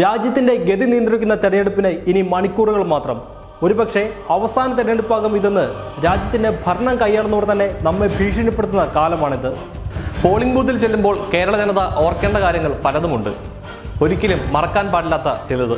രാജ്യത്തിന്റെ ഗതി നിയന്ത്രിക്കുന്ന തെരഞ്ഞെടുപ്പിന് ഇനി മണിക്കൂറുകൾ മാത്രം. ഒരുപക്ഷെ അവസാന തെരഞ്ഞെടുപ്പാകും ഇതെന്ന് രാജ്യത്തിന്റെ ഭരണം കൈയാളുന്നവർ തന്നെ നമ്മെ ഭീഷണിപ്പെടുത്തുന്ന കാലമാണിത്. പോളിംഗ് ബൂത്തിൽ ചെല്ലുമ്പോൾ കേരള ജനത ഓർക്കേണ്ട കാര്യങ്ങൾ പലതുമുണ്ട്. ഒരിക്കലും മറക്കാൻ പാടില്ലാത്ത ചിലത്.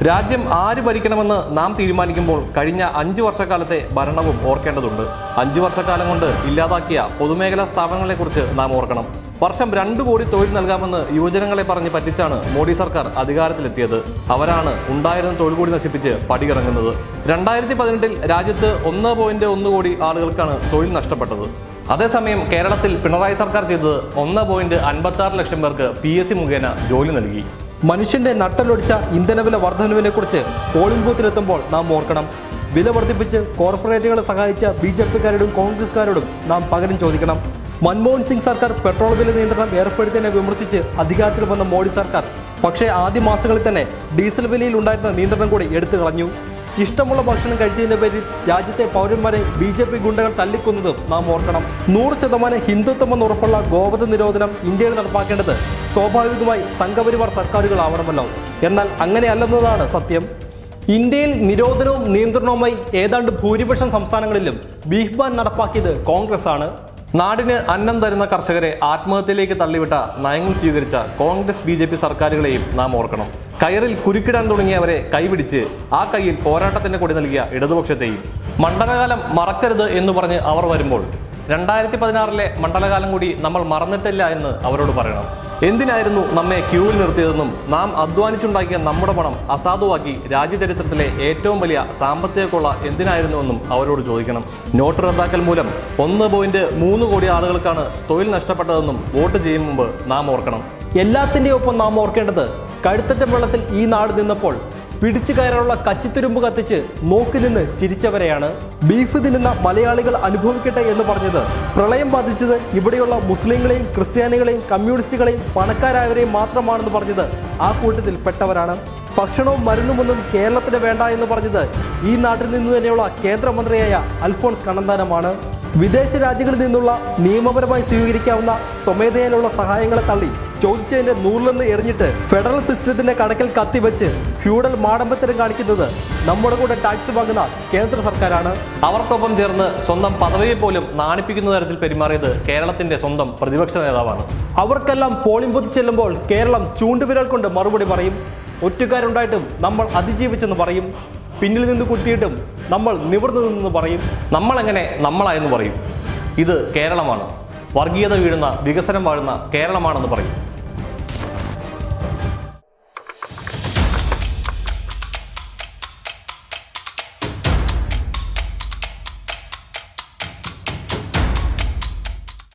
രാജ്യം ആര് ഭരിക്കണമെന്ന് നാം തീരുമാനിക്കുമ്പോൾ കഴിഞ്ഞ 5 വർഷക്കാലത്തെ ഭരണവും ഓർക്കേണ്ടതുണ്ട്. 5 വർഷക്കാലം കൊണ്ട് ഇല്ലാതാക്കിയ പൊതുമേഖലാ സ്ഥാപനങ്ങളെക്കുറിച്ച് നാം ഓർക്കണം. വർഷം 2 കോടി തൊഴിൽ നൽകാമെന്ന് യുവജനങ്ങളെ പറഞ്ഞ് പറ്റിച്ചാണ് മോഡി സർക്കാർ അധികാരത്തിലെത്തിയത്. അവരാണ് ഉണ്ടായിരുന്ന തൊഴിൽ കൂടി നശിപ്പിച്ച് പടിയിറങ്ങുന്നത്. 2018 രാജ്യത്ത് 1.1 കോടി ആളുകൾക്കാണ് തൊഴിൽ നഷ്ടപ്പെട്ടത്. അതേസമയം കേരളത്തിൽ പിണറായി സർക്കാർ ചെയ്തത് 1.56 ലക്ഷം പേർക്ക് PSC മുഖേന ജോലി നൽകി. മനുഷ്യന്റെ നട്ടലൊടിച്ച ഇന്ധനവില വർധനവിനെ കുറിച്ച് പോളിംഗ് ബൂത്തിലെത്തുമ്പോൾ നാം ഓർക്കണം. വില വർദ്ധിപ്പിച്ച് കോർപ്പറേറ്റുകളെ സഹായിച്ച BJP-കാരോടും കോൺഗ്രസ്സുകാരോടും നാം പകരം ചോദിക്കണം. മൻമോഹൻ സിംഗ് സർക്കാർ പെട്രോൾ വില നിയന്ത്രണം ഏർപ്പെടുത്തിയതിനെ വിമർശിച്ച് അധികാരത്തിൽ വന്ന മോഡി സർക്കാർ പക്ഷേ ആദ്യ മാസങ്ങളിൽ തന്നെ ഡീസൽ വിലയിൽ ഉണ്ടായിരുന്ന നിയന്ത്രണം കൂടി എടുത്തു കളഞ്ഞു. ഇഷ്ടമുള്ള ഭക്ഷണം കഴിച്ചതിന്റെ പേരിൽ രാജ്യത്തെ പൗരന്മാരെ BJP ഗുണ്ടകൾ തല്ലിക്കൊന്നതും നാം ഓർക്കണം. 100% ഹിന്ദുത്വമെന്ന് ഉറപ്പുള്ള ഗോവധ നിരോധനം ഇന്ത്യയിൽ നടപ്പാക്കേണ്ടത് സ്വാഭാവികമായി സംഘപരിവാർ സർക്കാരുകളാവണമല്ലോ. എന്നാൽ അങ്ങനെയല്ലെന്നതാണ് സത്യം. ഇന്ത്യയിൽ നിരോധനവും നിയന്ത്രണവുമായി ഏതാണ്ട് ഭൂരിപക്ഷം സംസ്ഥാനങ്ങളിലും ബീഫ് ബാൻ നടപ്പാക്കിയത് കോൺഗ്രസ് ആണ്. നാടിന് അന്നം തരുന്ന കർഷകരെ ആത്മഹത്യയിലേക്ക് തള്ളിവിട്ട നയങ്ങൾ സ്വീകരിച്ച കോൺഗ്രസ് BJP സർക്കാരുകളെയും നാം ഓർക്കണം. കയറിൽ കുരുക്കിടാൻ തുടങ്ങിയവരെ കൈപിടിച്ച് ആ കയ്യിൽ പോരാട്ടത്തിന്റെ കൊടി നൽകിയ ഇടതുപക്ഷത്തെയും. മണ്ഡലകാലം മറക്കരുത് എന്ന് പറഞ്ഞ് അവർ വരുമ്പോൾ 2016 മണ്ഡലകാലം കൂടി നമ്മൾ മറന്നിട്ടില്ല എന്ന് അവരോട് പറയണം. എന്തിനായിരുന്നു നമ്മെ ക്യൂവിൽ നിർത്തിയതെന്നും നാം അധ്വാനിച്ചുണ്ടാക്കിയ നമ്മുടെ പണം അസാധുവാക്കി രാജ്യചരിത്രത്തിലെ ഏറ്റവും വലിയ സാമ്പത്തിക കൊള്ള എന്തിനായിരുന്നുവെന്നും അവരോട് ചോദിക്കണം. നോട്ട് റദ്ദാക്കൽ മൂലം 1.3 കോടി ആളുകൾക്കാണ് തൊഴിൽ നഷ്ടപ്പെട്ടതെന്നും വോട്ട് ചെയ്യും മുമ്പ് നാം ഓർക്കണം. എല്ലാത്തിൻ്റെയും ഒപ്പം നാം ഓർക്കേണ്ടത് കഴുത്തറ്റ വെള്ളത്തിൽ ഈ നാട് നിന്നപ്പോൾ പിടിച്ചു കയറാനുള്ള കച്ചിത്തുരുമ്പ് കത്തിച്ച് നോക്കി നിന്ന് ചിരിച്ചവരെയാണ്. ബീഫ് തിന്നുന്ന മലയാളികൾ അനുഭവിക്കട്ടെ എന്ന് പറഞ്ഞത് പ്രളയം ബാധിച്ചത് ഇവിടെയുള്ള മുസ്ലിങ്ങളെയും ക്രിസ്ത്യാനികളെയും കമ്മ്യൂണിസ്റ്റുകളെയും പണക്കാരായവരെയും മാത്രമാണെന്ന് പറഞ്ഞത് ആ കൂട്ടത്തിൽ പെട്ടവരാണ്. ഭക്ഷണവും മരുന്നുമൊന്നും കേരളത്തിന് വേണ്ട എന്ന് പറഞ്ഞത് ഈ നാട്ടിൽ നിന്ന് തന്നെയുള്ള കേന്ദ്രമന്ത്രിയായ അൽഫോൺസ് കണ്ണന്താനമാണ്. വിദേശ രാജ്യങ്ങളിൽ നിന്നുള്ള നിയമപരമായി സ്വീകരിക്കാവുന്ന സ്വമേധയാലുള്ള സഹായങ്ങളെ തള്ളി ചോദിച്ചതിന്റെ 100 എറിഞ്ഞിട്ട് ഫെഡറൽ സിസ്റ്റത്തിന്റെ കടക്കൽ കത്തിവെച്ച് ഫ്യൂഡൽ മാടമ്പത്തരം കാണിക്കുന്നത് നമ്മുടെ കൂടെ ടാക്സ് വാങ്ങുന്ന കേന്ദ്ര സർക്കാരാണ്. അവർക്കൊപ്പം ചേർന്ന് സ്വന്തം പദവിയെ പോലും നാണിപ്പിക്കുന്ന തരത്തിൽ പെരുമാറിയത് കേരളത്തിന്റെ സ്വന്തം പ്രതിപക്ഷ നേതാവാണ്. അവർക്കെല്ലാം പോളിംഗ് ബൂത്ത് ചെല്ലുമ്പോൾ കേരളം ചൂണ്ടുവിരൽ കൊണ്ട് മറുപടി പറയും. ഒറ്റുകാരുണ്ടായിട്ടും നമ്മൾ അതിജീവിച്ചെന്ന് പറയും. പിന്നിൽ നിന്ന് കുത്തിയിട്ടും നമ്മൾ നിവർന്നു നിന്നെന്ന് പറയും. നമ്മളെങ്ങനെ നമ്മളായെന്ന് പറയും. ഇത് കേരളമാണ്, വർഗീയത വീഴുന്ന വികസനം വാഴുന്ന കേരളമാണെന്ന് പറയും.